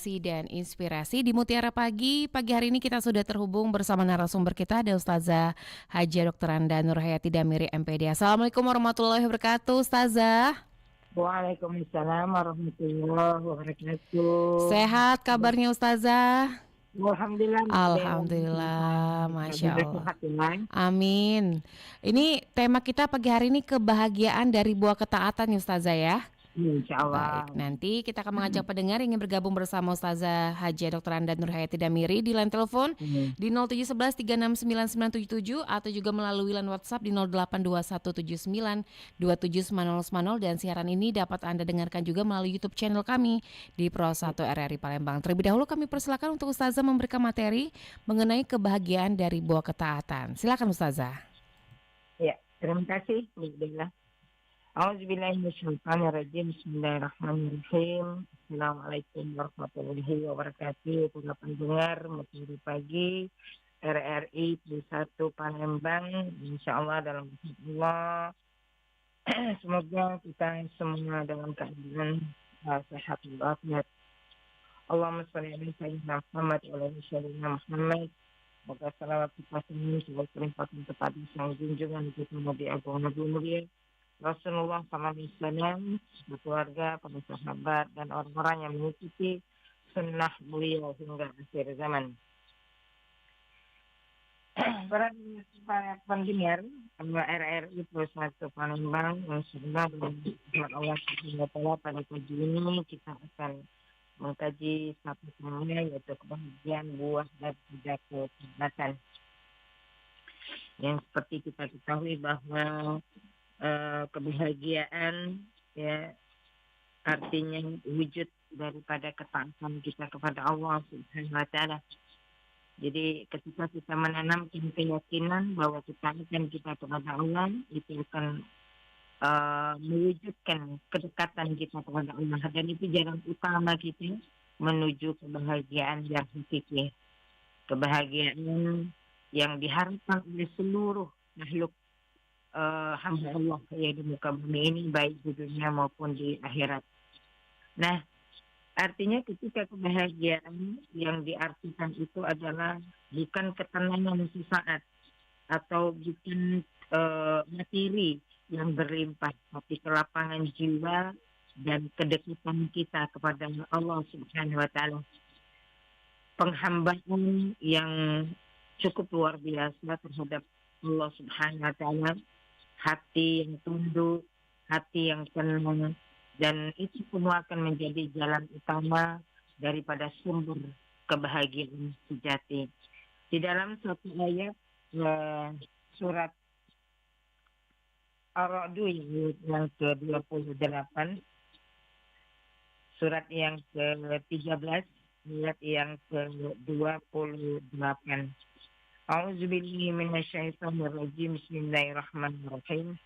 motivasi dan inspirasi di Mutiara Pagi. Pagi hari ini kita sudah terhubung bersama narasumber kita ada Ustazah Hajiah Dr. Anda Nurhayati Damiri MPD. Assalamualaikum warahmatullahi wabarakatuh Ustazah. Waalaikumsalam warahmatullahi wabarakatuh. Sehat kabarnya Ustazah? Alhamdulillah, Alhamdulillah, Masya kabar Allah. sehat ya. Amin. Ini tema kita pagi hari ini kebahagiaan dari buah ketaatan ya Ustazah ya. Insya Baik, Allah. nanti kita akan mengajak pendengar yang ingin bergabung bersama Ustazah Hajiah Dr. Anda Nurhayati Damiri di line telepon di 0711 3699977 atau juga melalui line WhatsApp di 0821792790 dan siaran ini dapat Anda dengarkan juga melalui YouTube channel kami di Pro 1 RRI Palembang. Terlebih dahulu kami persilakan untuk Ustazah memberikan materi mengenai kebahagiaan dari buah ketaatan. Silakan Ustazah. Ya, terima kasih. A'udzubillahi minasyaitonirrajim. Bismillahirrahmanirrahim. Assalamualaikum warahmatullahi wabarakatuh. Para pendengar Materi Pagi RRI P1 Palembang. Insya Allah dalam Allah. Semoga kita semua dalam keadaan sehat walafiat. Allahumma sholli ala sayyidina Muhammad wa ala sayyidina Muhammad. Semoga salawat kita semua sebagai terlimpahkan kepada sang junjungan kita Nabi Agung Nabi Mulia Rasulullah SAW, keluarga, para sahabat, dan orang-orang yang mengikuti sunnah beliau hingga akhir zaman. Para pendengar RRI Plus 1 Palembang yang sudah dengan Allah SWT pada pagi ini kita akan mengkaji satu tema yaitu kebahagiaan buah dari ketaatan. Yang seperti kita ketahui bahwa kebahagiaan ya artinya wujud daripada ketaatan kita kepada Allah Subhanahu wa taala. Jadi ketika kita menanamkan keyakinan bahwa ketaatan kita kepada Allah itu akan mewujudkan kedekatan kita kepada Allah, dan itu jalan utama kita menuju kebahagiaan yang hakiki, kebahagiaan yang diharapkan oleh seluruh makhluk hamba Allah yang di muka bumi ini, baik di dunia maupun di akhirat. Nah, artinya ketika kebahagiaan yang diartikan itu adalah bukan ketenangan sesaat atau bukan materi yang berlimpah, tapi kelapangan jiwa dan kedekatan kita kepada Allah Subhanahu wa taala. Penghambaan yang cukup luar biasa terhadap Allah Subhanahu wa taala, hati yang tunduk, hati yang tenang, dan itu semua akan menjadi jalan utama daripada sumber kebahagiaan sejati. Di dalam satu ayat surat Ar-Ra'd yang ke-28, surat yang ke-13, ayat yang ke-28. A'udzubillahi minasyaitonirrajim. Bismillahirrahmanirrahim.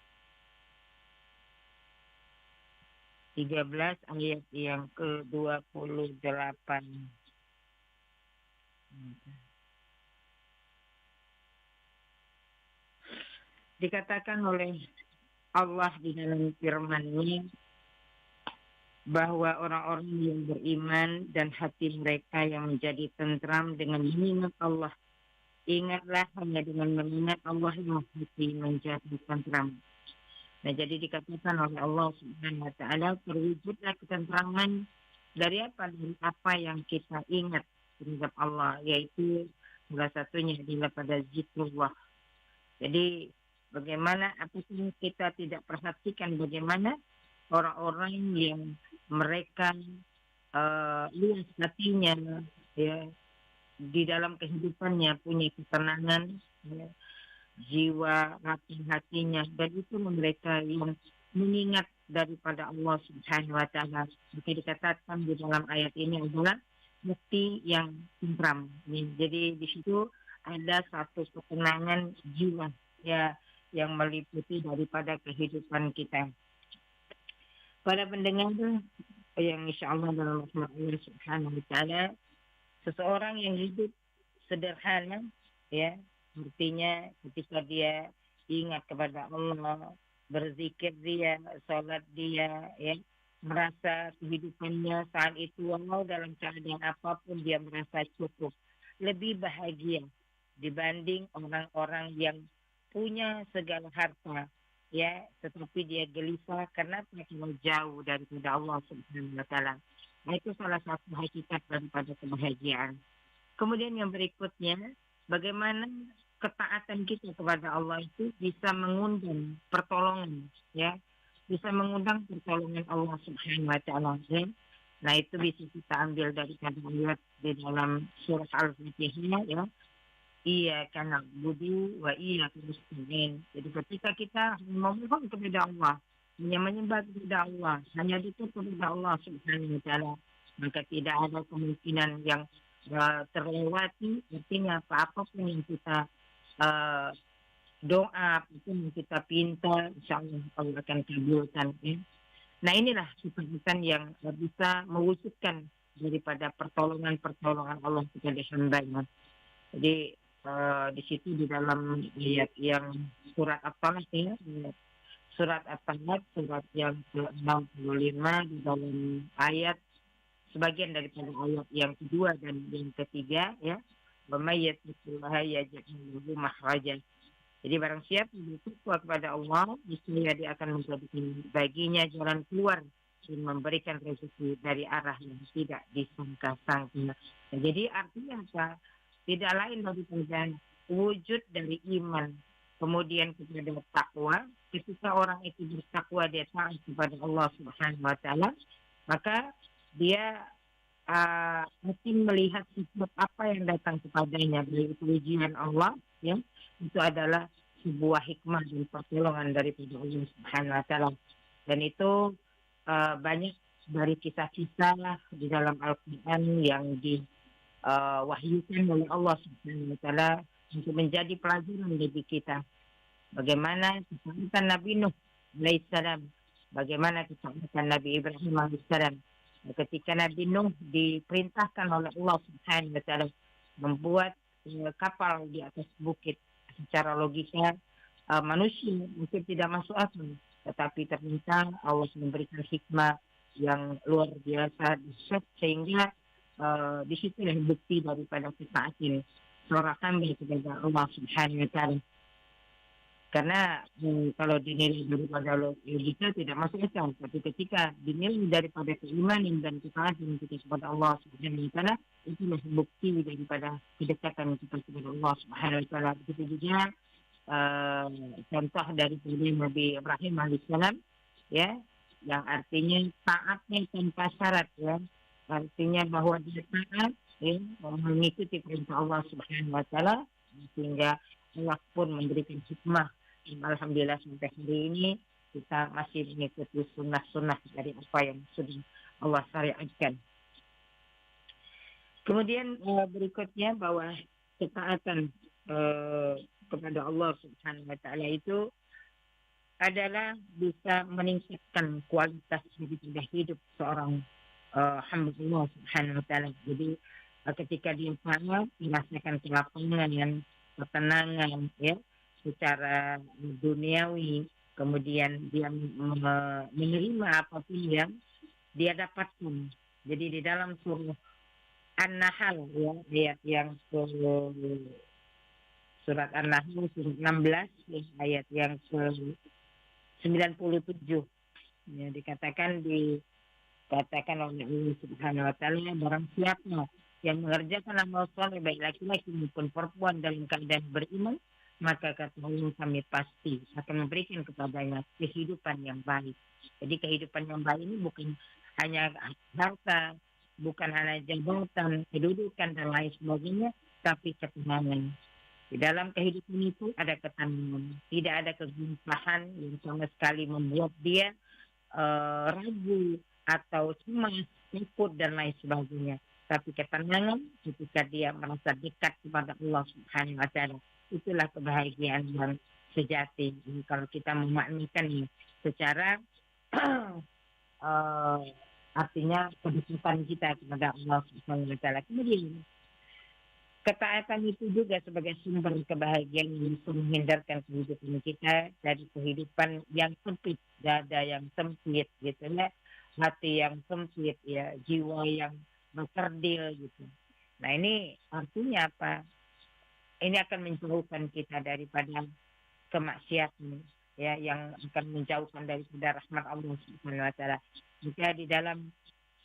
13 ayat yang ke-28. Dikatakan oleh Allah di dalam firman-Nya bahwa orang-orang yang beriman dan hati mereka yang menjadi tentram dengan mengingat Allah. Ingatlah hanya dengan mengingat Allah yang hati menjadi tentram. Nah, jadi dikatakan oleh Allah Subhanahu wa taala, terwujudlah ketentraman dari apa? Dari apa yang kita ingat terhadap Allah, yaitu salah satunya adalah pada zikrullah. Jadi bagaimana apabila kita tidak perhatikan bagaimana orang-orang yang mereka luas hatinya ya, di dalam kehidupannya punya ketenangan ya, jiwa hatinya, dan itu mereka yang mengingat daripada Allah Subhanahu wa taala. Maka dikatakan di dalam ayat ini adalah hati yang tentram. Jadi di situ ada satu ketenangan jiwa ya yang meliputi daripada kehidupan kita. Pada pendengar yang insyaallah dalam rahmat Allah Subhanahu wa taala, seseorang yang hidup sederhana ya, artinya ketika dia ingat kepada Allah, berzikir dia, salat dia ya, merasa kehidupannya saat itu walau dalam keadaan apapun dia merasa cukup, lebih bahagia dibanding orang-orang yang punya segala harta, ya, tetapi dia gelisah karena terlalu jauh daripada Allah Subhanahu wa taala. Nah, itu salah satu hakikat daripada kebahagiaan. Kemudian yang berikutnya, bagaimana ketaatan kita kepada Allah itu bisa mengundang pertolongan, ya, bisa mengundang pertolongan Allah Subhanahu wa taala. Ya. Nah, itu bisa kita ambil dari ayat di dalam surah Al-Fatihah, ya. Iya karena budi wa iya nasta'in. Jadi ketika kita memohon kepada Allah, hanya menyembah kepada Allah, hanya ditutup kepada Allah Subhanahu wa taala, maka tidak ada kemungkinan yang terlewati. Artinya apa-apa pun yang kita uh, doa, apapun yang kita pinta, insya Allah akan kabulkan. Ya. Nah inilah kesulitan yang bisa mewujudkan daripada pertolongan-pertolongan Allah kepada hamba-Nya. Jadi di situ di dalam ayat yang surat At-Talaq, ya, surat At-Talaq, surat yang ke-65 di dalam ayat sebagian daripada ayat yang kedua dan yang ketiga, ya, wa may yattaqillaha yaj'al lahu makhraja. Jadi barang siapa yang bertakwa kepada Allah, niscaya dia akan menjadikan baginya jalan keluar dan memberikan rezeki dari arah yang tidak disangka-sangka. Nah, jadi artinya apa? Tidak lain daripada wujud dari iman, kemudian kepada takwa. Ketika orang itu bertakwa, dia taat kepada Allah Subhanahu wa taala, maka dia mungkin melihat setiap apa yang datang kepadanya dari ujian Allah, ya, itu adalah sebuah hikmah dan pertolongan daripada Allah Subhanahu wa taala. Dan itu banyak dari kisah-kisah di dalam Al-Qur'an yang wahyukan oleh Allah Subhanahu wa taala untuk menjadi pelajaran bagi kita. Bagaimana kisah Nabi Nuh alaihissalam, bagaimana kisah Nabi Ibrahim alaihissalam. Ketika Nabi Nuh diperintahkan oleh Allah Subhanahu wa taala membuat kapal di atas bukit, secara logika manusia mungkin tidak masuk akal, tetapi ternyata Allah memberikan hikmah yang luar biasa sehingga di situ yang bukti daripada ketaatan seorang hamba kepada Allah Subhanahu wa taala. Karena kalau dinilai daripada logika tidak masuk akal, tapi ketika dinilai daripada keimanan dan ketaatan kita kepada Allah Subhanahu wa taala, itulah bukti daripada kedekatan kita kepada Allah Subhanahu wa taala. Begitu juga contoh dari Nabi Ibrahim alaihissalam, ya, yang artinya taatnya tanpa syarat, ya. Artinya bahwa dia taat, ya, mengikuti perintah Allah Subhanahu wa taala, sehingga Allah pun memberikan hikmah. Alhamdulillah sampai hari ini kita masih mengikuti sunnah-sunnah dari apa yang sudah Allah syariatkan. Kemudian berikutnya bahwa ketaatan kepada Allah Subhanahu wa taala itu adalah bisa meningkatkan kualitas hidup seorang hamba Allah Subhanahu wa taala. Jadi ketika dia taat, merasakan kelapangan, ketenangan, ya, secara duniawi, kemudian dia menerima apapun yang dia dapatkan. Jadi di dalam surah An-Nahl, ya, ayat yang surat An-Nahl surat 16, ya, ayat yang ke-97, ya, dikatakan oleh Allah Subhanahu wa taala, barang siapa yang mengerjakan amal soleh baik laki-laki maupun perempuan dalam keadaan beriman, maka kata Allah kami pasti akan memberikan kepadanya kehidupan yang baik. Jadi kehidupan yang baik ini bukan hanya harta, bukan hanya jabatan, kedudukan dan lain sebagainya, tapi ketenangan. Di dalam kehidupan itu ada ketenangan, tidak ada kegelisahan yang sama sekali membuat dia ragu atau cemas, takut dan lain sebagainya. Tapi ketenangan ketika dia merasa dekat kepada Allah Subhanahu wa taala, itulah kebahagiaan yang sejati. Jadi, kalau kita memaknaikan secara artinya kedekatan kita kepada Allah Subhanahu wa taala. Kemudian ketaatan itu juga sebagai sumber kebahagiaan yang bisa menghindarkan kehidupan kita dari kehidupan yang sempit, dada yang sempit, gitu ya. hati yang sempit, ya, jiwa yang berkerdil gitu. Nah, ini artinya apa? Ini akan menjauhkan kita daripada kemaksiatan, ya, yang akan menjauhkan daripada rahmat Allah Subhanahu wa taala. Jika di dalam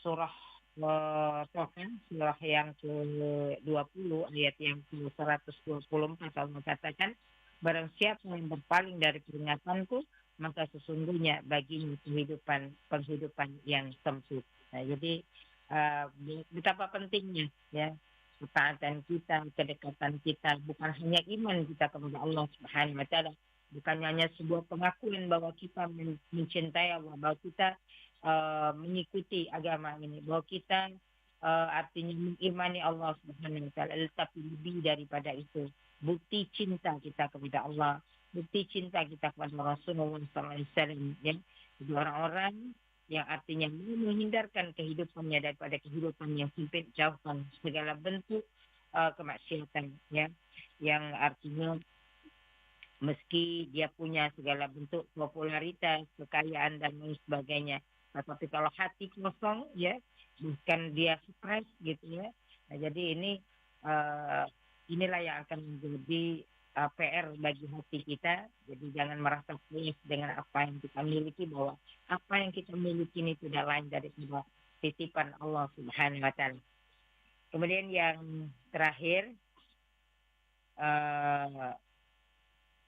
surah Toha, surah yang ke-20 ayat yang ke-124 Allah katakan, barang siapa yang berpaling dari peringatanku, maka sesungguhnya baginya penghidupan yang sempit. Nah, jadi uh, betapa pentingnya, ya, ketaatan kita, kedekatan kita, bukan hanya iman kita kepada Allah Subhanahu wa taala, bukan hanya sebuah pengakuan bahwa kita mencintai Allah, bahwa kita mengikuti agama ini, bahwa kita artinya mengimani Allah Subhanahu wa taala, tetapi lebih daripada itu, bukti cinta kita kepada Allah, bukti cinta kita kepada Rasulullah SAW, ya. Jadi orang-orang yang artinya menghindarkan kehidupannya daripada kehidupan yang sempit, jauhkan segala bentuk kemaksiatan, ya, yang artinya meski dia punya segala bentuk popularitas, kekayaan dan lain sebagainya, tetapi kalau hati kosong, ya, bukan dia stres gitu, ya. Nah, jadi inilah yang akan menjadi PR bagi hati kita. Jadi jangan merasa puas dengan apa yang kita miliki, bahwa apa yang kita miliki ini tidak lain daripada titipan Allah Subhanahu wa taala. Kemudian yang terakhir,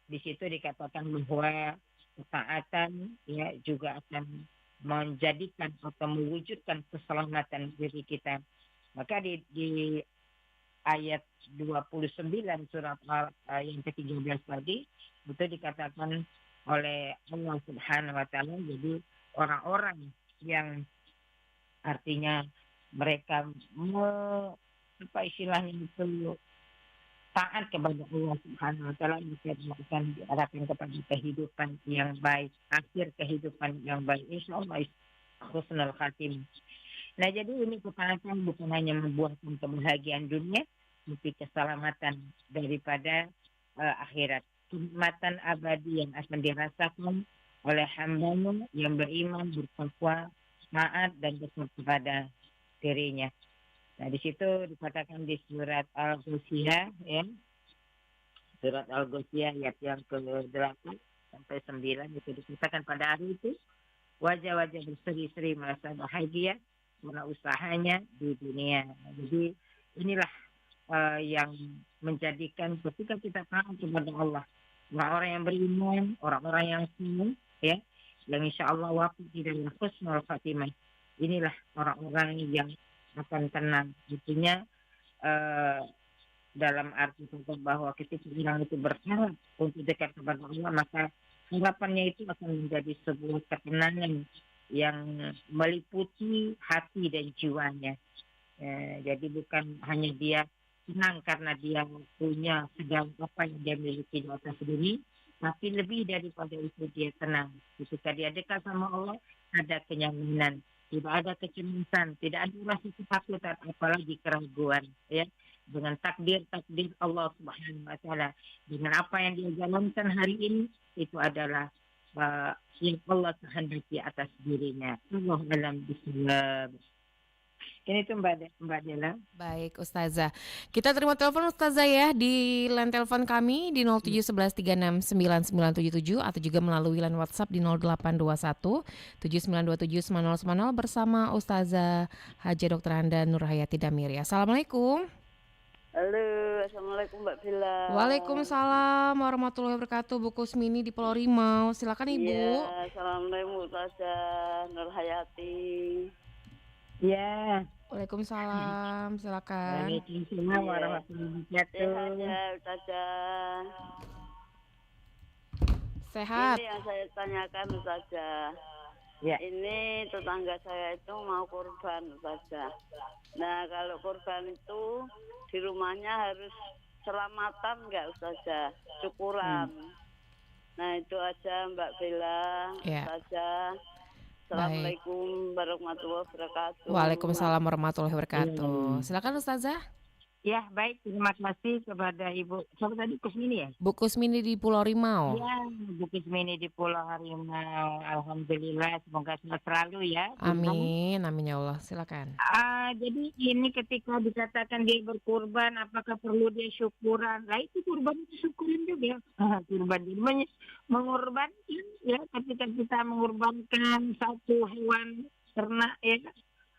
di situ dikatakan bahwa ketaatan, ya, juga akan menjadikan atau mewujudkan keselamatan diri kita. Maka di ayat 29 surat yang ke-13 tadi, itu dikatakan oleh Allah Subhanahu wa taala, jadi orang-orang yang artinya mereka apa istilahnya itu, taat kepada Allah Subhanahu wa taala, akan diarahkan kepada kehidupan yang baik, akhir kehidupan yang baik, insyaallah husnul khatimah. Nah, jadi ini ketaatan bukan hanya membuahkan kebahagiaan dunia, tapi keselamatan daripada akhirat. Kenikmatan abadi yang akan dirasakan oleh hambanya yang beriman, bertakwa, taat dan dekat kepada dirinya. Nah, di situ dikatakan di surat Al-Ghasyiyah, ya, surat Al-Ghasyiyah ayat yang ke-8 sampai 9, itu dikatakan pada hari itu wajah-wajah berseri-seri merasa bahagia karena usahanya di dunia. Jadi inilah yang menjadikan ketika kita taat kepada Allah, orang-orang yang beriman, orang-orang yang sembuh, ya, yang insya Allah wafat di dalam husnul khatimah, inilah orang-orang yang akan tenang. Artinya dalam arti bahwa ketika orang itu berharap untuk dekat kepada Allah, maka harapannya itu akan menjadi sebuah ketenangan yang meliputi hati dan jiwanya. Jadi bukan hanya dia senang karena dia punya segala apa yang dia miliki di atas bumi, tapi lebih daripada itu dia tenang. Ketika dia dekat sama Allah, ada kenyamanan, tidak ada kecemasan, tidak ada rasa ketakutan, apalagi keraguan, ya. Dengan takdir Allah Subhanahu wa taala, dengan apa yang dia jalankan hari ini, itu adalah yang Allah kehendaki atas dirinya. Allah alam bismillah. Ini tuh Mbak Dela. Baik, Ustazah. Kita terima telepon Ustazah ya di line telepon kami di 0711369977 atau juga melalui line WhatsApp di 0821 7927 bersama Ustazah Haja Dr. Anda Nurhayati Damiri. Assalamualaikum. Halo, assalamualaikum Mbak Bila. Waalaikumsalam warahmatullahi wabarakatuh. Bu Kusmini di Pulau Rimau. Silakan Ibu. Iya, assalamualaikum Ustazah Nurhayati. Ya. Waalaikumsalam, silakan. Waalaikumsalam warahmatullahi wabarakatuh. Sehat ya Ustazah. Sehat. Ini yang saya tanyakan Ustazah. Ya. Ini tetangga saya itu mau kurban Ustazah. Nah, kalau kurban itu di rumahnya harus selamatan nggak Ustazah? Syukuran. Nah, itu aja Mbak Bella, Ya. Ustazah. Assalamualaikum warahmatullahi wabarakatuh. Waalaikumsalam warahmatullahi wabarakatuh. Silakan Ustazah. Ya, baik. Terima kasih kepada Ibu. Siapa tadi? Kusmini ya? Bu Kusmini di Pulau Rimau. Ya, Bu Kusmini di Pulau Harimau. Alhamdulillah, semoga sehat selalu ya. Amin, amin ya Allah. Silakan. Jadi ini ketika dikatakan dia berkurban, apakah perlu dia syukuran? Lah itu kurban itu syukuran juga. Kurban ini mengorbankan ya, ketika kita mengorbankan satu hewan ternak ya,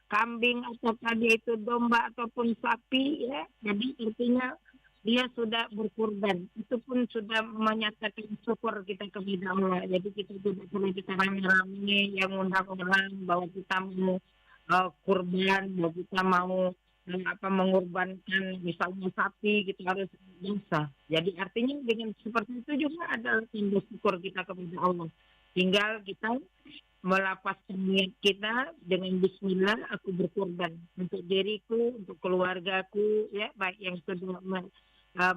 kambing atau tadi itu domba ataupun sapi ya. Jadi intinya dia sudah berkurban. Itu pun sudah menyatakan syukur kita kepada Allah. Jadi kita tidak perlu kita rame-rame yang undang orang bahwa kita mau kurban, bahwa kita mau mengorbankan misalnya sapi, kita harus biasa. Jadi artinya dengan seperti itu juga adalah tanda syukur kita kepada Allah. Tinggal kita melapaskan niat kita dengan bismillah, aku berkorban untuk diriku, untuk keluargaku ya, baik yang sudah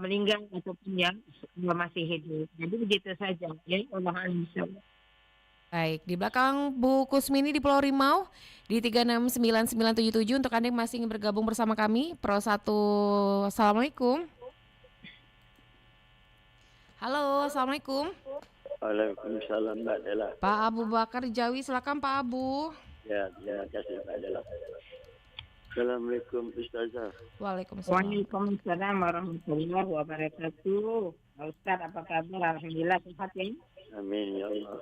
meninggal ataupun yang masih hidup. Jadi begitu saja ya, Allah alam. Baik, di belakang Bu Kusmini di Pulau Rimau di 369977 untuk Anda yang masih ingin bergabung bersama kami. Pro 1. Assalamualaikum. Halo, Assalamualaikum. Waalaikumsalam Mbak Dela. Pak Abu Bakar Jawi, silakan Pak Abu. Ya, terima kasih Mbak Dela. Assalamualaikum Ustazah. Waalaikumsalam. Waalaikumsalam warahmatullahi wabarakatuh. Ustaz, apa kabar? Alhamdulillah sehat ya. Amin ya Allah.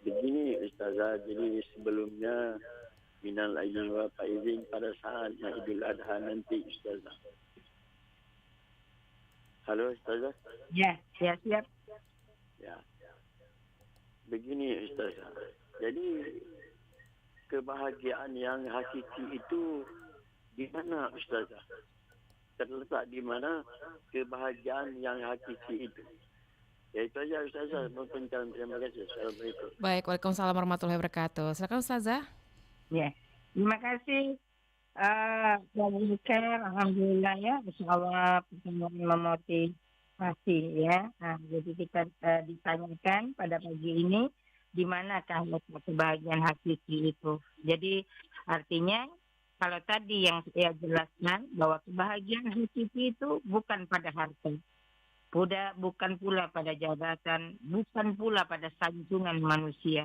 Begini Ustazah, jadi sebelumnya minal aidin wa faizin pada saat Idul Adha nanti Ustazah. Halo Ustazah. Ya, siap. Ya. Begini Ustazah. Jadi kebahagiaan yang hakiki itu di mana Ustazah? Terletak di mana kebahagiaan yang hakiki itu? Ya itu aja Ustazah. Terima kasih. Assalamualaikum. Baik, Waalaikumsalam warahmatullahi wabarakatuh. Silakan Ustazah. Ya, terima kasih. Alhamdulillah ya, insyaallah pertemuan memotivasi ya. Jadi kita ditanyakan pada pagi ini di manakah letak kebahagiaan hakiki itu. Jadi artinya kalau tadi yang saya jelaskan bahwa kebahagiaan hakiki itu bukan pada harta, bukan pula pada jabatan, bukan pula pada sanjungan manusia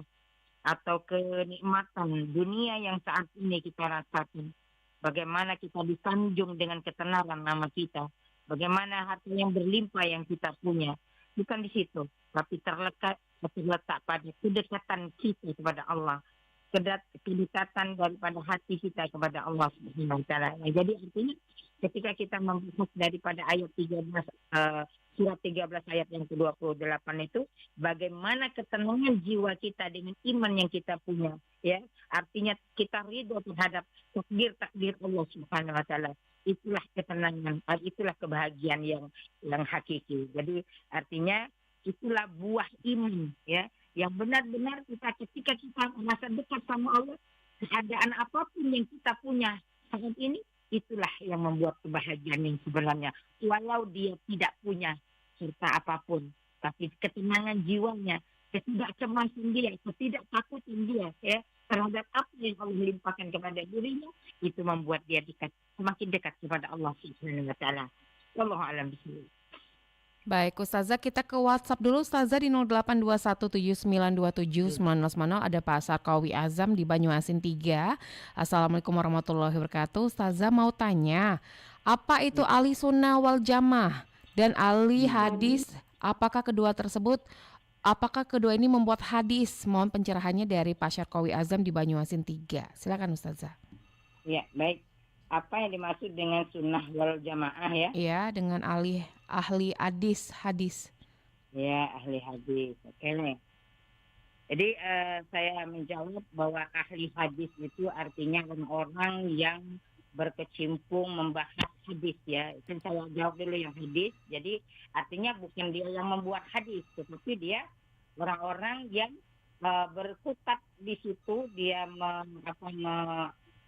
atau kenikmatan dunia yang saat ini kita rasakan. Bagaimana kita disanjung dengan ketenaran nama kita. Bagaimana harta yang berlimpah yang kita punya. Bukan di situ. Tapi terletak pada kedekatan kita kepada Allah. Kedekatan daripada hati kita kepada Allah Subhanahu wa taala. Jadi artinya ketika kita membahas daripada ayat 13 surat 13 ayat yang ke-28 itu, bagaimana ketenangan jiwa kita dengan iman yang kita punya, ya. Artinya kita ridho terhadap takdir Allah Subhanahu wa taala. Itulah ketenangan, itulah kebahagiaan yang hakiki. Jadi artinya itulah buah iman, ya, yang benar-benar ketika kita merasa dekat sama Allah, keadaan apapun yang kita punya saat ini, itulah yang membuat kebahagiaan yang sebenarnya. Walau dia tidak punya serta apapun, tapi ketenangan jiwanya, ketidakcemasan dia, ketidaktakutan dia ya terhadap apa yang Allah limpahkan kepada dirinya, itu membuat dia semakin dekat kepada Allah Subhanahu wa taala. Wallahu a'lam bishawab. Baik, Ustazah, kita ke WhatsApp dulu. Ustazah di 082179279090 ada Pak Sarkawi Azam di Banyuasin 3. Assalamualaikum warahmatullahi wabarakatuh. Ustazah mau tanya, apa itu ahli sunnah wal jamaah dan ahli hadis? Apakah kedua ini membuat hadis? Mohon pencerahannya dari Pak Sarkawi Azam di Banyuasin 3. Silakan Ustazah. Ya, baik. Apa yang dimaksud dengan sunnah wal jamaah ya? Iya, dengan ahli hadis. Ya, ahli hadis. Oke. Jadi saya menjawab bahwa ahli hadis itu artinya orang-orang yang berkecimpung membahas hadis ya. Itu saya jawab dulu yang hadis. Jadi artinya bukan dia yang membuat hadis, tetapi dia orang-orang yang berkutat di situ, dia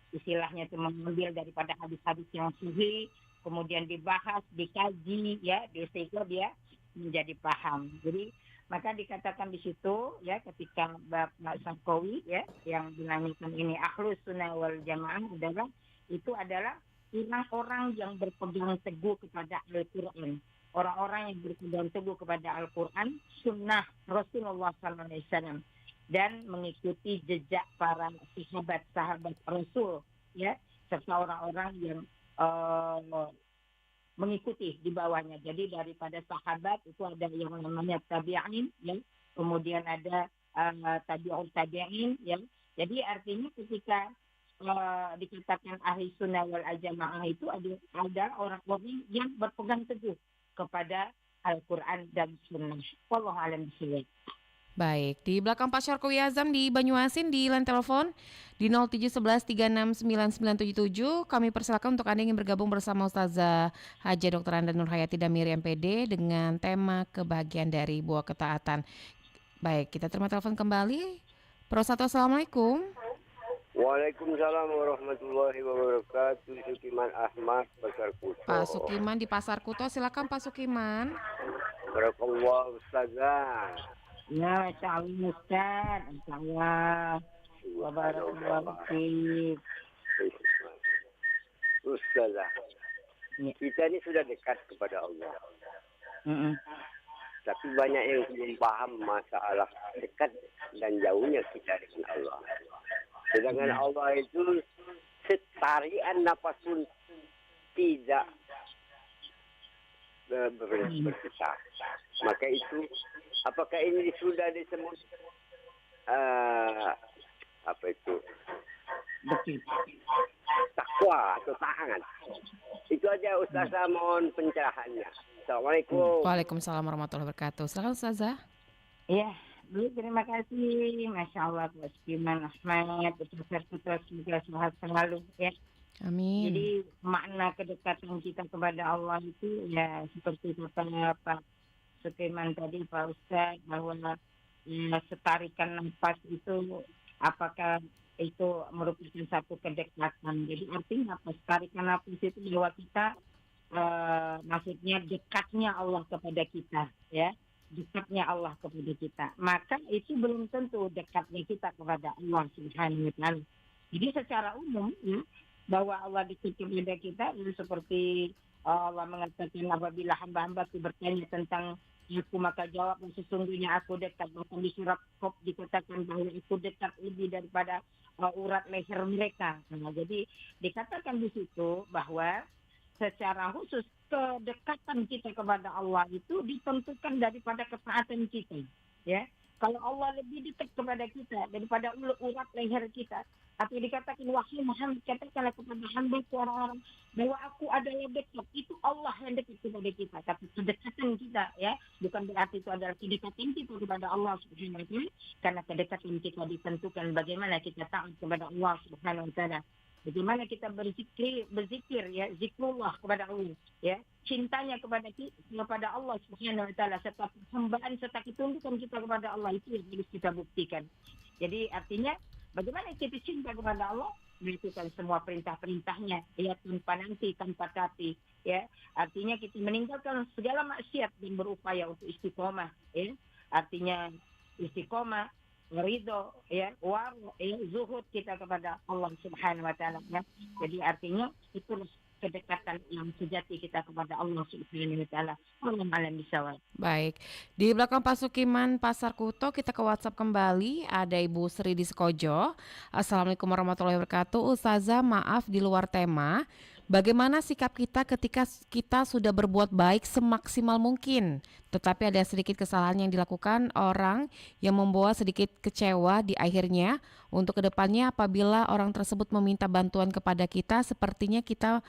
istilahnya itu mengambil daripada hadis-hadis yang sahih, kemudian dibahas, dikaji, ya, sehingga dia menjadi paham. Jadi maka dikatakan di situ, ya, ketika Bapak Sarkawi, ya, yang dinamakan ini ahlus sunnah wal jamaah adalah orang-orang yang berpegang teguh kepada Al-Quran. Orang-orang yang berpegang teguh kepada Al-Quran, sunnah Rasulullah SAW, dan mengikuti jejak para sahabat-sahabat Rasul, ya, serta orang-orang yang mengikuti di bawahnya. Jadi daripada sahabat itu ada yang namanya tabi'in, ya, kemudian ada tabi'ut tabi'in, ya. Jadi artinya ketika dikatakan ahli sunnah wal jamaah itu ada orang-orang yang berpegang teguh kepada Al-Quran dan sunnah. Wallahu a'lam bishawab. Baik, di belakang Pak Syarqawi Azam di Banyuasin di line telepon di 0711369977. Kami persilakan untuk Anda yang ingin bergabung bersama Ustazah Haja Dr. Anda Nur Hayati Damiri MPD dengan tema kebahagiaan dari buah ketaatan. Baik, kita terima telepon kembali. Pro 1, Assalamualaikum. Waalaikumsalam warahmatullahi wabarakatuh. Sukiman Ahmad, Pasar Kuto. Pak Sukiman di Pasar Kuto, silakan Pak Sukiman. Barakallah Ustazah. Ya, Masya Allah Ustaz. Masya Allah. Wabarakallahu fiik. Ustazah, Ya. kita ini sudah dekat kepada Allah. Mm-mm. Tapi banyak yang belum paham masalah dekat dan jauhnya kita dengan Allah. Sedangkan Allah itu setarian napas pun tidak berpisah. Maka itu, apakah ini sudah disebut apa itu Betul. takwa atau taat? Itu aja Ustazah, mohon pencerahannya. Assalamualaikum. Waalaikumsalam warahmatullahi wabarakatuh. Silakan Ustazah. Ya, baik, terima kasih. Masya Allah, Pak Sukiman Ahmad. Besar semoga sehat selalu. Ya. Amin. Jadi makna kedekatan kita kepada Allah itu ya seperti kata Pak Sukiman tadi, Pak Ustaz, bahwa ya, setarikan nafas itu apakah itu merupakan satu kedekatan. Jadi artinya apa? Setarikan nafas itu bahwa kita maksudnya dekatnya Allah kepada kita, ya, dekatnya Allah kepada kita. Maka itu belum tentu dekatnya kita kepada Allah Subhanahu wa Ta'ala. Jadi secara umum, ya, bahwa Allah dekat kepada kita itu seperti Allah mengatakan apabila hamba-hambaku bertanya tentang aku maka jawab sesungguhnya aku dekat. Bahkan di surat Qaf dikatakan bahwa aku dekat lebih daripada urat leher mereka. Nah, jadi dikatakan di situ bahwa secara khusus kedekatan kita kepada Allah itu ditentukan daripada ketaatan kita, ya. Kalau Allah lebih dekat kepada kita daripada urat leher kita, atau dikatakan wahai Muhammad katakanlah kepada hamba-Ku orang-orang bahwa aku adalah dekat, itu Allah yang dekat kepada kita. Tapi kedekatan kita, ya, bukan berarti itu adalah kedekatan kita kepada Allah Subhanahu wa Ta'ala, karena kedekatan kita ditentukan bagaimana kita taat kepada Allah Subhanahu wa Ta'ala. Bagaimana kita berzikir, ya, zikrullah kepada Allah, ya, cintanya kepada Allah Subhanahu wa Ta'ala, serta persembahan serta ketundukan kita kepada Allah itu yang harus kita buktikan. Jadi artinya bagaimana kita cinta kepada Allah, melakukan semua perintah-perintahnya, ya, tanpa nanti, tanpa tapi, ya. Artinya kita meninggalkan segala maksiat dan berupaya untuk istiqomah, ya. Artinya istiqomah, ridho, ya, waro, ya, zuhud kita kepada Allah Subhanahu wa Ta'ala, ya. Jadi artinya itu kedekatan yang sejati kita kepada Allah Subhanahu wa Ta'ala. Wallahu a'lam bishawab. Baik, di belakang Pak Sukiman Pasar Kuto kita ke WhatsApp kembali. Ada Ibu Sri di Sekojo. Assalamualaikum warahmatullahi wabarakatuh. Ustazah, maaf di luar tema. Bagaimana sikap kita ketika kita sudah berbuat baik semaksimal mungkin, tetapi ada sedikit kesalahan yang dilakukan orang yang membawa sedikit kecewa di akhirnya. Untuk kedepannya apabila orang tersebut meminta bantuan kepada kita, sepertinya kita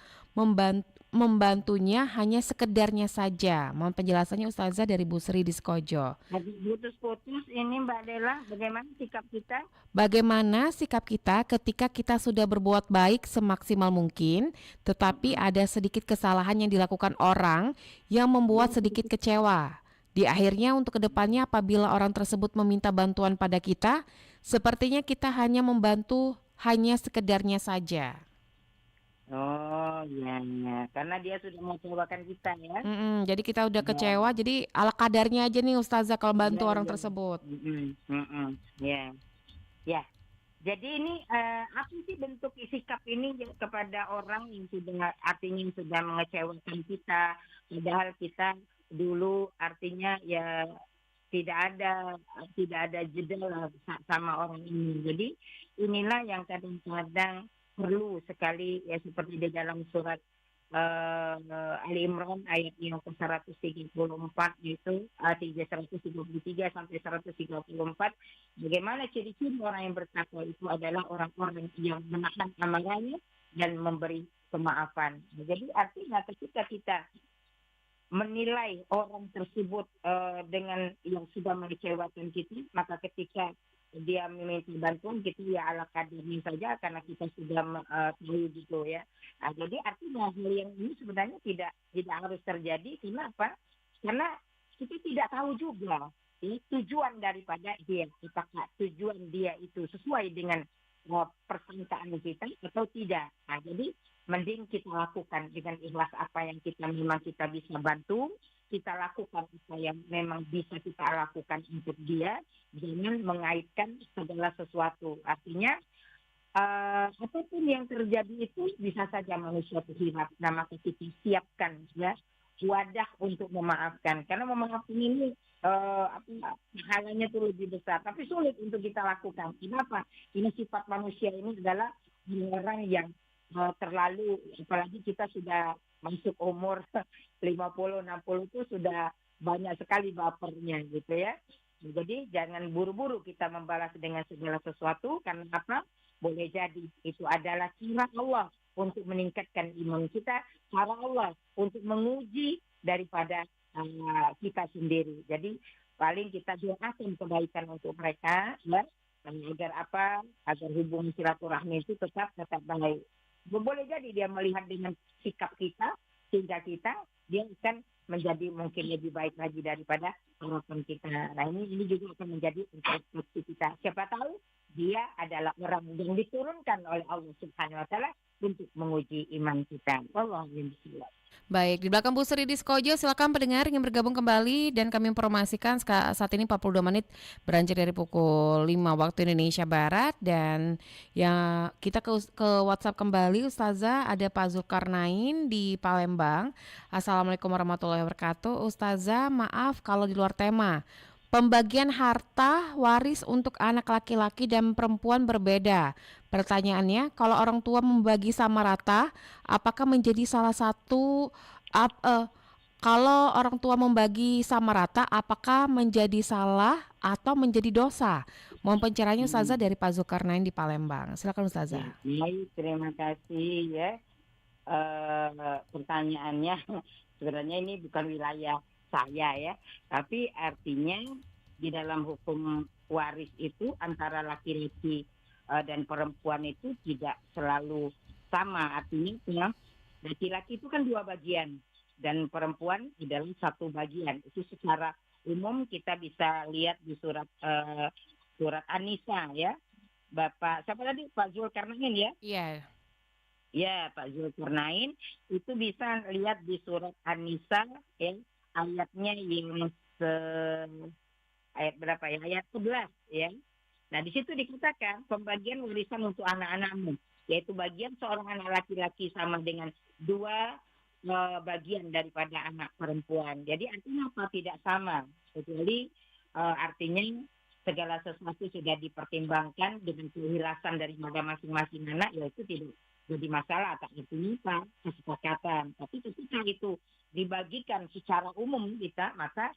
membantunya hanya sekedarnya saja. Mohon penjelasannya Ustazah dari Bu Sri di Sekojo. Lagi putus-putus ini Mbak Dela, bagaimana sikap kita? Bagaimana sikap kita ketika kita sudah berbuat baik semaksimal mungkin, tetapi ada sedikit kesalahan yang dilakukan orang yang membuat sedikit kecewa. Di akhirnya untuk kedepannya apabila orang tersebut meminta bantuan pada kita, sepertinya kita hanya membantu hanya sekedarnya saja. Oh iya, iya. Karena dia sudah mengecewakan kita, ya. Jadi kita udah kecewa, jadi ala kadarnya aja nih Ustazah kalau bantu Ya, orang ya. tersebut. Ya, ya. Jadi ini apa sih bentuk sikap ini kepada orang yang sudah artinya yang sudah mengecewakan kita, padahal kita dulu artinya ya tidak ada tidak ada jeda lah sama orang ini. Jadi inilah yang kadang-kadang perlu sekali ya seperti di dalam surat Ali Imran ayat yang ke-134 itu 133 sampai 134. Bagaimana ciri-ciri orang yang bertakwa itu adalah orang-orang yang menahan amarahnya dan memberi kemaafan. Jadi artinya ketika kita menilai orang tersebut dengan yang sudah mengecewakan kita, maka ketika dia meminta bantuan kita ya ala kadarnya saja karena kita sudah tahu gitu ya. Jadi artinya hal yang ini sebenarnya tidak harus terjadi. Kenapa? Karena kita tidak tahu juga tujuan daripada dia, apakah tujuan dia itu sesuai dengan persangkaan kita atau tidak. Jadi mending kita lakukan dengan ikhlas apa yang kita memang kita bisa bantu, kita lakukan apa yang memang bisa kita lakukan untuk dia, jangan mengaitkan segala sesuatu. Artinya apapun yang terjadi itu bisa saja manusia terhilap. Nah maka kita siapkan ya wadah untuk memaafkan. Karena memaafkan ini pahalanya itu lebih besar, tapi sulit untuk kita lakukan. Kenapa? Ini sifat manusia ini adalah orang yang terlalu, apalagi kita sudah masuk umur 50-60 itu sudah banyak sekali bapernya gitu ya. Jadi jangan buru-buru kita membalas dengan segala sesuatu, karena apa? Boleh jadi itu adalah cara Allah untuk meningkatkan iman kita, cara Allah untuk menguji daripada kita sendiri. Jadi paling kita doakan kebaikan untuk mereka ya, agar apa? Agar hubungan silaturahmi itu tetap baik. Boleh jadi dia melihat dengan sikap kita sehingga dia akan menjadi mungkin lebih baik lagi daripada harapan kita. Nah ini juga akan menjadi introspeksi kita. Siapa tahu dia adalah orang yang diturunkan oleh Allah Subhanahu Wa Taala untuk menguji iman kita. Allahumma sholli. Baik, di belakang Bu Sri Diskojo, silakan pendengar ingin bergabung kembali dan kami informasikan saat ini 42 menit beranjak dari pukul 5 waktu Indonesia Barat, dan ya kita ke WhatsApp kembali. Ustazah, ada Pak Zulkarnain di Palembang. Assalamualaikum warahmatullahi wabarakatuh. Ustazah, maaf kalau di luar tema. Pembagian harta waris untuk anak laki-laki dan perempuan berbeda. Pertanyaannya, kalau orang tua membagi sama rata, apakah menjadi salah satu kalau orang tua membagi sama rata, apakah menjadi salah atau menjadi dosa? Mohon pencerahannya Ustazah dari Pak Zulkarnain di Palembang. Silakan Ustazah. Baik, terima kasih ya. Pertanyaannya sebenarnya ini bukan wilayah saya ya, tapi artinya di dalam hukum waris itu antara laki-laki dan perempuan itu tidak selalu sama. Artinya ya, laki-laki itu kan 2 bagian dan perempuan adalah 1 bagian. Itu secara umum kita bisa lihat di surat An-Nisa ya. Bapak siapa tadi? Pak Zulkarnain ya? Iya. Ya, Pak Zulkarnain itu bisa lihat di surat An-Nisa ya. Ayatnya yang ayat berapa ya? Ayat 11 ya. Nah, di situ dikatakan pembagian warisan untuk anak-anakmu, yaitu bagian seorang anak laki-laki sama dengan 2 bagian daripada anak perempuan. Jadi artinya apa? Tidak sama. Kecuali artinya segala sesuatu sudah dipertimbangkan dengan keikhlasan dari masing-masing anak, yaitu tidak jadi masalah. Tak artinya apa? Kesepakatan. Tapi ketika itu dibagikan secara umum kita, maka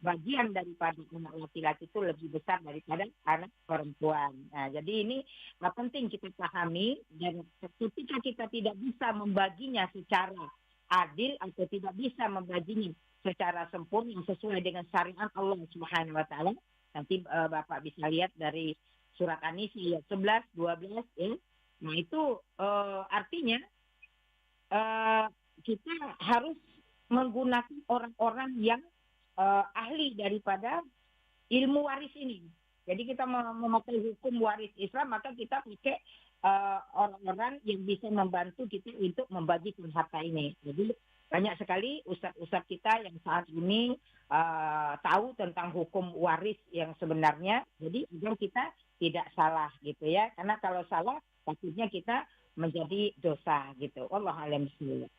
bagian daripada anak laki-laki itu lebih besar daripada anak perempuan. Nah, jadi ini penting kita pahami, dan ketika kita tidak bisa membaginya secara adil atau tidak bisa membaginya secara sempurna sesuai dengan syariat Allah Subhanahu Wa Taala, nanti Bapak bisa lihat dari surat An-Nisa ayat 11, 12 ya. Nah itu artinya kita harus menggunakan orang-orang yang ahli daripada ilmu waris ini. Jadi kita memakai hukum waris Islam, maka kita pakai orang-orang yang bisa membantu kita untuk membagikan harta ini. Jadi banyak sekali ustadz-ustadz kita yang saat ini tahu tentang hukum waris yang sebenarnya. Jadi agar kita tidak salah gitu ya. Karena kalau salah takutnya kita menjadi dosa gitu. Wallahu a'lam bishawab.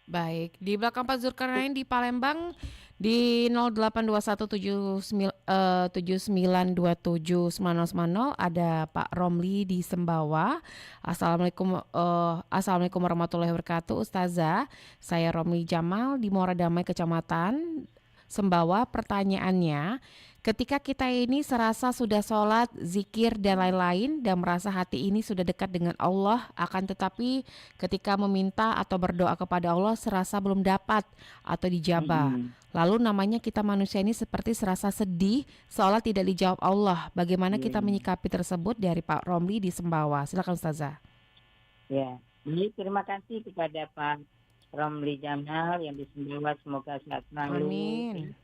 Baik, di belakang Pak Zulkarnain di Palembang di 082179279090 ada Pak Romli di Sembawa. Assalamualaikum warahmatullahi wabarakatuh. Ustazah, saya Romli Jamal di Muara Damai Kecamatan Sembawa. Pertanyaannya, ketika kita ini serasa sudah sholat, zikir dan lain-lain dan merasa hati ini sudah dekat dengan Allah, akan tetapi ketika meminta atau berdoa kepada Allah serasa belum dapat atau dijabah. Lalu namanya kita manusia ini seperti serasa sedih seolah tidak dijawab Allah. Bagaimana kita menyikapi tersebut dari Pak Romli di Sembawa? Silakan Ustazah. Ya, baik, terima kasih kepada Pak Romli Jamal yang di Sembawa, semoga sehat selalu. Amin.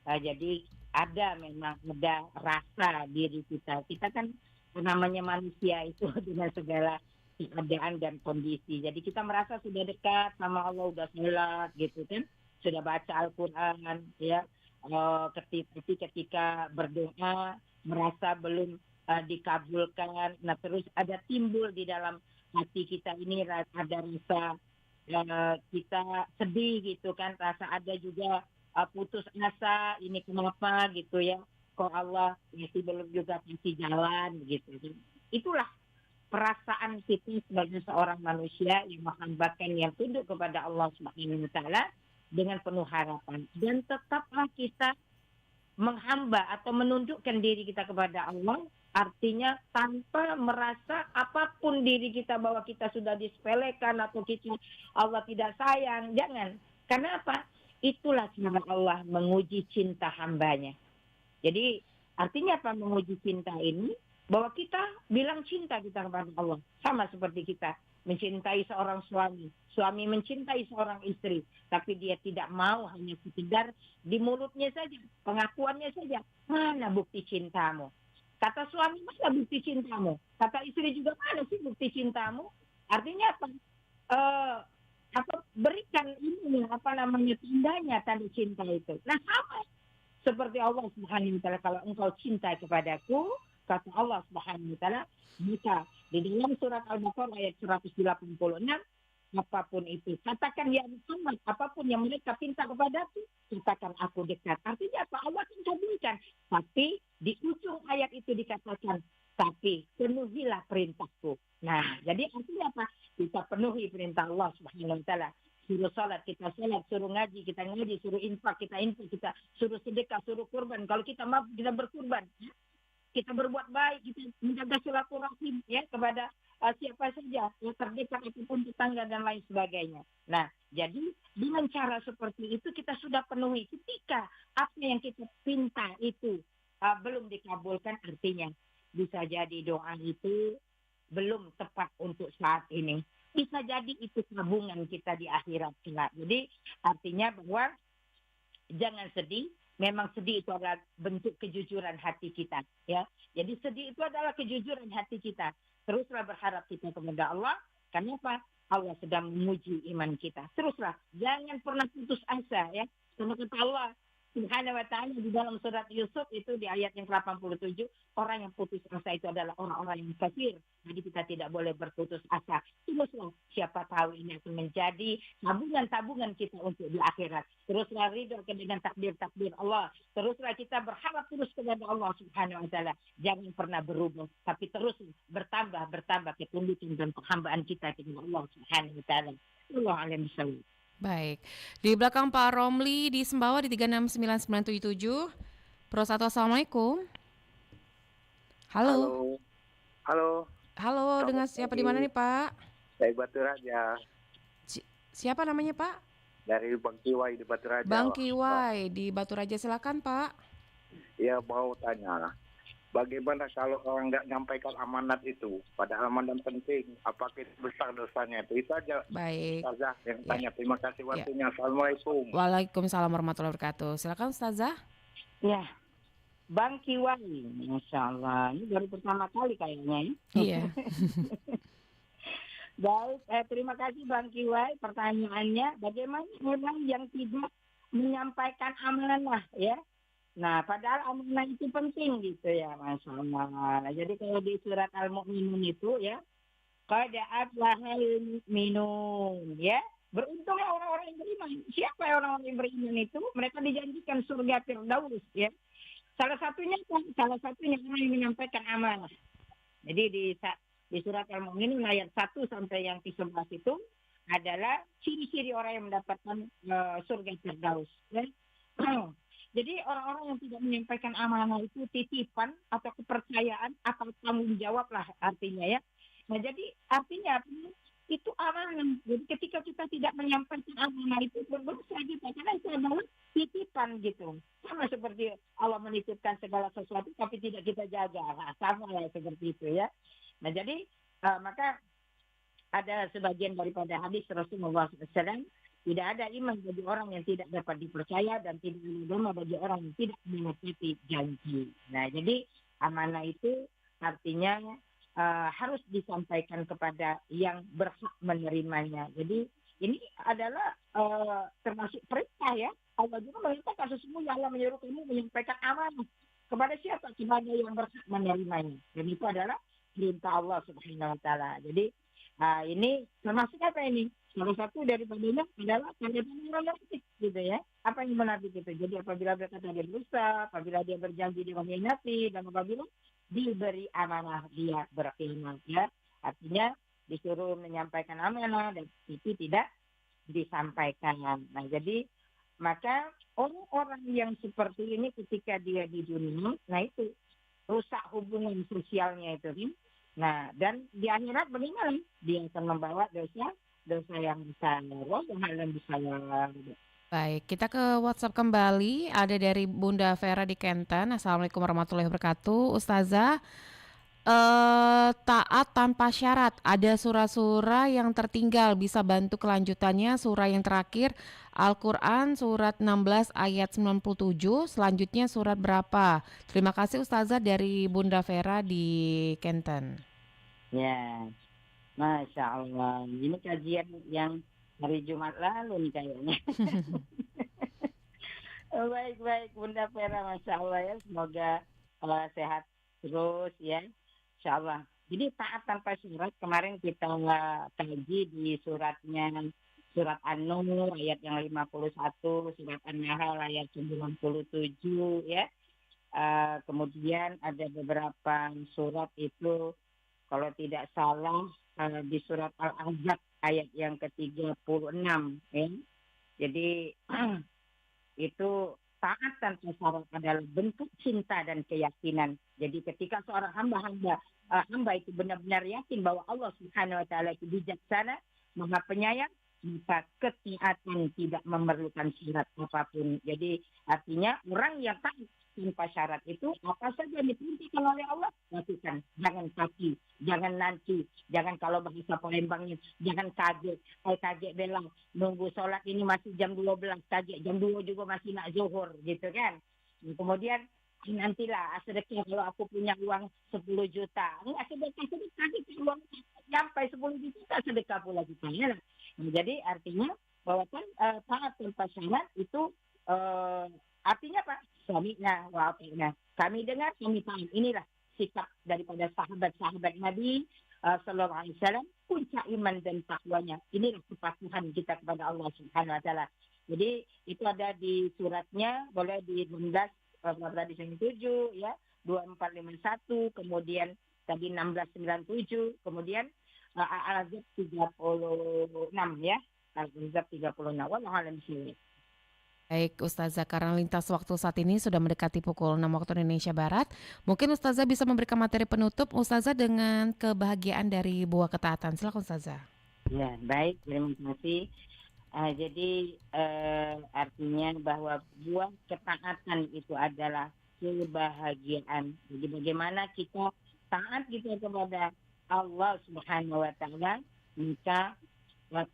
Jadi memang ada rasa diri kita. Kita kan namanya manusia itu dengan segala keadaan dan kondisi. Jadi kita merasa sudah dekat sama Allah, udah sholat gitu kan, sudah baca Al-Quran ya. Ketika berdoa merasa belum dikabulkan. Nah terus ada timbul di dalam hati kita ini ada rasa kita sedih gitu kan, rasa ada juga putus asa, ini kenapa gitu ya, kok Allah masih belum juga kasih jalan gitu. Itulah perasaan kita sebagai seorang manusia yang menghambakan, yang tunduk kepada Allah Subhanahu wa taala dengan penuh harapan. Dan tetaplah kita menghamba atau menundukkan diri kita kepada Allah, artinya tanpa merasa apapun diri kita bahwa kita sudah disepelekan atau kita Allah tidak sayang. Jangan. Karena apa? Itulah cara Allah menguji cinta hambanya. Jadi artinya apa menguji cinta ini? Bahwa kita bilang cinta kita kepada Allah. Sama seperti kita mencintai seorang suami. Suami mencintai seorang istri. Tapi dia tidak mau hanya sekedar di mulutnya saja. Pengakuannya saja. Mana bukti cintamu? Kata suami, mana bukti cintamu? Kata istri juga, mana sih bukti cintamu? Artinya apa? Berikan ini tandanya tanda cinta itu. Nah sama seperti Allah Subhanahu wa taala, kalau engkau cinta kepadaku, kata Allah Subhanahu wa taala, maka di dalam surat Al-Baqarah ayat 186, apapun itu katakan ya Muhammad, apapun yang mereka minta kepadaku, katakan aku dekat. Artinya apa? Allah akan kabulkan. Tapi di ujung ayat itu dikatakan, tapi penuhilah perintahku. Nah, jadi artinya apa? Kita penuhi perintah Allah Subhanahu wa taala. Suruh salat, kita salat, suruh ngaji, kita ngaji, suruh infak, kita suruh sedekah, suruh kurban. Kalau kita mampu, kita berkurban. Kita berbuat baik, kita menjaga silaturahim ya kepada siapa saja yang terdekat ataupun tetangga dan lain sebagainya. Nah, jadi dengan cara seperti itu kita sudah penuhi. Ketika apa yang kita pinta itu belum dikabulkan, artinya bisa jadi doa itu belum tepat untuk saat ini. Bisa jadi itu tabungan kita di akhirat kelak. Jadi artinya bahwa jangan sedih. Memang sedih itu adalah bentuk kejujuran hati kita, ya. Jadi sedih itu adalah kejujuran hati kita. Teruslah berharap kita kepada Allah. Kenapa? Allah sedang menguji iman kita. Teruslah, jangan pernah putus asa, ya. Karena kata Allah Subhanahu wa ta'ala di dalam surat Yusuf itu di ayat yang ke-87, orang yang putus asa itu adalah orang-orang yang kafir. Jadi kita tidak boleh berputus asa. Teruslah, siapa tahu ini akan menjadi tabungan-tabungan kita untuk di akhirat. Teruslah ridho dengan takdir-takdir Allah. Teruslah kita berharap terus kepada Allah Subhanahu wa ta'ala. Jangan pernah berubah, tapi terus bertambah ketundukan dan penghambaan kita kepada Allah Subhanahu wa ta'ala. Allah alam bisawab. Baik, di belakang Pak Romli di Sembawa di 369977. Pro 1, Assalamualaikum. Halo. Halo, dengan siapa di mana nih Pak? Dari Batu Raja. Siapa namanya Pak? Dari Bang Kiwai di Batu Raja. Bang Kiwai di Batu Raja, silakan Pak. Ya mau tanya, bagaimana kalau orang nggak nyampaikan amanat itu? Padahal amanat penting, apakah itu besar dosanya? Itu aja. Baik. Ustazah yang tanya. Terima kasih waktunya. Assalamualaikum. Waalaikumsalam warahmatullahi wabarakatuh. Silakan Ustazah. Ya, Bang Kiwai, Masya Allah, ini baru pertama kali kayaknya ya. Iya. Baik, terima kasih Bang Kiwai. Pertanyaannya, bagaimana orang yang tidak menyampaikan amanah ya. Nah, padahal amanah itu penting gitu ya, Masya Allah. Nah, jadi kalau di surat Al-Mu'minun itu ya, qad aflahal mu'minun ya. Beruntunglah orang-orang yang beriman. Siapa orang-orang yang beriman itu? Mereka dijanjikan surga Firdaus ya. Salah satunya orang yang menyampaikan amanah. Jadi di surat Al-Mu'minun ayat 1 sampai yang ke-11 itu adalah ciri-ciri orang yang mendapatkan surga Firdaus. Ya. Jadi orang-orang yang tidak menyampaikan amanah itu titipan atau kepercayaan atau tanggung jawab lah artinya ya. Nah jadi artinya itu amanah. Jadi ketika kita tidak menyampaikan amanah itu berdosa kita karena itu adalah titipan gitu. Sama seperti Allah menitipkan segala sesuatu tapi tidak kita jaga. Nah, sama lah seperti itu ya. Nah jadi maka ada sebagian daripada hadis Rasulullah SAW, tidak ada iman bagi orang yang tidak dapat dipercaya dan tidak ada agama bagi orang yang tidak menepati janji. Nah jadi amanah itu artinya harus disampaikan kepada yang berhak menerimanya. Jadi ini adalah termasuk perintah ya. Allah juga memerintahkan sesungguhnya Allah menyuruh kamu menyampaikan amanah kepada siapa? Kepada yang berhak menerimanya. Dan itu adalah perintah Allah Subhanahu Wa Taala. Jadi ini termasuk apa ini? Salah satu daripadanya adalah tanda-tanda orang munafik gitu ya. Apa yang munafik itu? Jadi apabila berkata dia berdusta, apabila dia berjanji dia mengkhianati, dan apabila diberi amanah dia berkhianat ya. Artinya disuruh menyampaikan amanah dan itu tidak disampaikan. Nah jadi maka orang-orang yang seperti ini ketika dia di dunia, nah itu rusak hubungan sosialnya itu kan. Nah dan di akhirat bagaimana? Dia akan membawa dosa yang besar. Hal yang besar. Baik, kita ke WhatsApp kembali. Ada dari Bunda Vera di Kenten. Assalamualaikum warahmatullahi wabarakatuh. Ustazah, taat tanpa syarat. Ada surah-surah yang tertinggal, bisa bantu kelanjutannya. Surah yang terakhir Al-Quran surat 16 ayat 97. Selanjutnya surat berapa? Terima kasih Ustazah dari Bunda Vera di Kenten. Ya, Masya Allah. Ini kajian yang hari Jumat lalu nih kayaknya. Baik Bunda Vera, Masya Allah ya. Semoga sehat terus ya. Insya Allah. Jadi taat tanpa syarat kemarin kita kaji di surat An-Nur ayat yang 51, surat An-Nahl ayat 97 ya. Kemudian ada beberapa surat itu kalau tidak salah di surat Al-Ahzab ayat yang ke-36 ya. Jadi itu taat tanpa syarat adalah bentuk cinta dan keyakinan. Jadi ketika seorang hamba itu benar-benar yakin bahwa Allah Subhanahu Wa Taala itu bijaksana, Maha Penyayang, maka ketaatan tidak memerlukan syarat apapun. Jadi artinya orang yang taat tanpa syarat itu apa saja yang diperintahkan oleh Allah lakukan. Jangan tapi, jangan nanti, jangan kalau bahasa Palembangnya, jangan kaget. Kaget belang nunggu sholat ini masih jam 12, kaget jam 2 juga masih nak zuhur gitu kan. Kemudian nantilah sedekah kalau aku punya uang 10 juta. Enggak sedekah kita uang sampai 10 juta sedekah pula kita ya. Nah, jadi artinya bahwa kan taat tanpa syarat itu artinya Pak, suaminya, wafihnya. Kami dengar, kami taat. Inilah sikap daripada sahabat-sahabat Nabi Sallallahu Alaihi Wasallam, puncak iman dan takwanya. Inilah kepatuhan kita kepada Allah Subhanahu Wa Taala. Jadi itu ada di suratnya, boleh di 16 tadi 7 ya, 2451, kemudian tadi 1697, kemudian Al-Ahzab 36 ya. Al-Ahzab 36. Wallahu a'lam bishawab. Baik Ustazah, karena lintas waktu saat ini sudah mendekati pukul 6 waktu Indonesia Barat. Mungkin Ustazah bisa memberikan materi penutup Ustazah dengan kebahagiaan dari buah ketaatan. Silakan Ustazah. Ya, baik, terima kasih. Jadi artinya bahwa buah ketaatan itu adalah kebahagiaan. Jadi bagaimana kita taat gitu kepada Allah Subhanahu Wa Taala, maka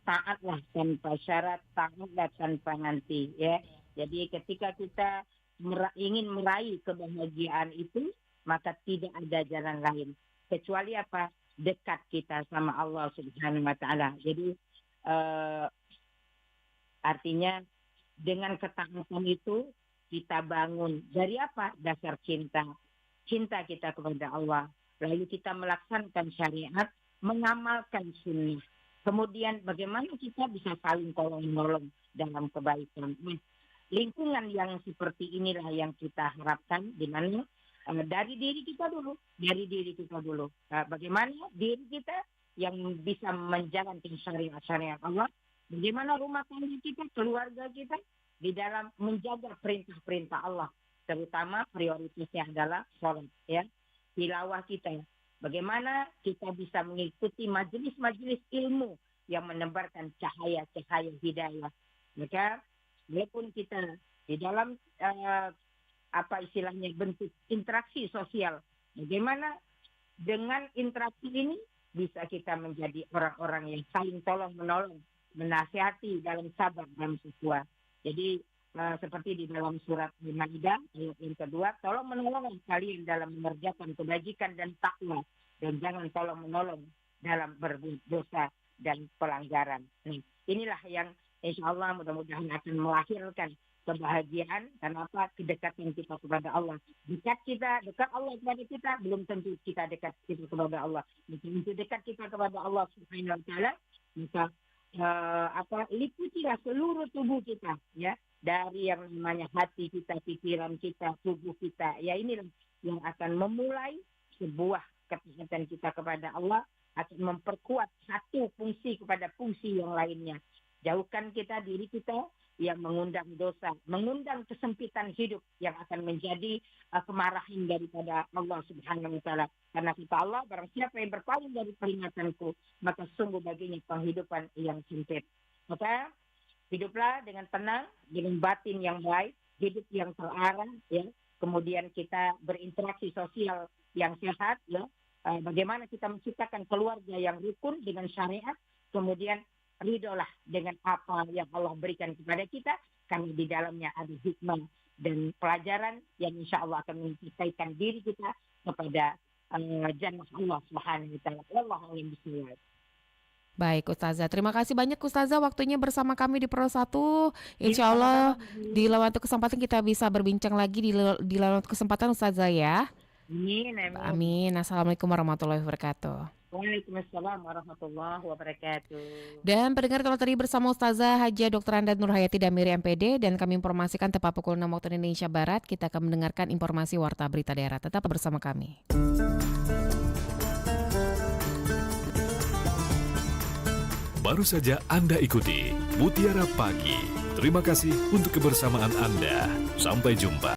taatlah tanpa syarat, taatlah tanpa nanti ya. Jadi ketika kita ingin meraih kebahagiaan itu, maka tidak ada jalan lain kecuali apa? Dekat kita sama Allah Subhanahu Wa Taala. Jadi artinya dengan ketaatan itu kita bangun dari apa? Dasar cinta. Cinta kita kepada Allah. Lalu kita melaksanakan syariat, mengamalkan sunnah. Kemudian bagaimana kita bisa saling tolong-menolong dalam kebaikan. Lingkungan yang seperti inilah yang kita harapkan, di mana dari diri kita dulu. Bagaimana diri kita yang bisa menjalankan syariat Allah. Bagaimana rumah tangga kita, keluarga kita di dalam menjaga perintah-perintah Allah, terutama prioritasnya adalah sholat, ya, tilawah kita. Bagaimana kita bisa mengikuti majelis-majelis ilmu yang menebarkan cahaya-cahaya hidayah. Maka walaupun kita di dalam bentuk interaksi sosial, bagaimana dengan interaksi ini bisa kita menjadi orang-orang yang saling tolong-menolong, menasihati dalam sabar dan takwa. Jadi seperti di dalam surat Al-Maidah ayat yang kedua, tolong menolong kalian dalam mengerjakan kebajikan dan takwa, dan jangan tolong menolong dalam berbuat dosa dan pelanggaran. Inilah yang insya Allah mudah-mudahan akan melahirkan kebahagiaan. Kenapa? Kedekatan kita kepada Allah. Dekat Allah kepada kita, belum tentu kita dekat kita kepada Allah. Untuk dekat kita kepada Allah Subhanahu wa taala, maka liputilah seluruh tubuh kita, ya, dari yang namanya hati kita, pikiran kita, tubuh kita. Ya, inilah yang akan memulai sebuah ketaatan kita kepada Allah, akan memperkuat satu fungsi kepada fungsi yang lainnya. Jauhkan kita diri kita yang mengundang dosa, mengundang kesempitan hidup yang akan menjadi kemarahan daripada Allah Subhanahu wa taala. Karena kata Allah, barang siapa yang berpaling dari peringatanku, maka sungguh baginya penghidupan yang sempit. Maka hiduplah dengan tenang, dengan batin yang baik, hidup yang terarah, ya. Kemudian kita berinteraksi sosial yang sehat, ya. Bagaimana kita menciptakan keluarga yang rukun dengan syariat, kemudian ridolah dengan apa yang Allah berikan kepada kita, karena di dalamnya ada hikmah dan pelajaran yang insya Allah akan menciptakan diri kita kepada jannah Allah Subhanahu wa taala. Wallahu a'lam bishawab. Baik Ustazah, terima kasih banyak Ustazah waktunya bersama kami di Pro 1. Insya Allah di lain waktu kesempatan kita bisa berbincang lagi di lain waktu kesempatan Ustazah ya. Amin. Amin. Assalamualaikum warahmatullahi wabarakatuh. Waalaikumsalam warahmatullahi wabarakatuh. Dan pendengar, kalau tadi bersama Ustazah Hajah Dr. Anda Nurhayati Damiri MPD, dan kami informasikan tepat pukul 6 waktu Indonesia Barat, kita akan mendengarkan informasi Warta Berita Daerah. Tetap bersama kami. Baru saja Anda ikuti Mutiara Pagi. Terima kasih untuk kebersamaan Anda. Sampai jumpa.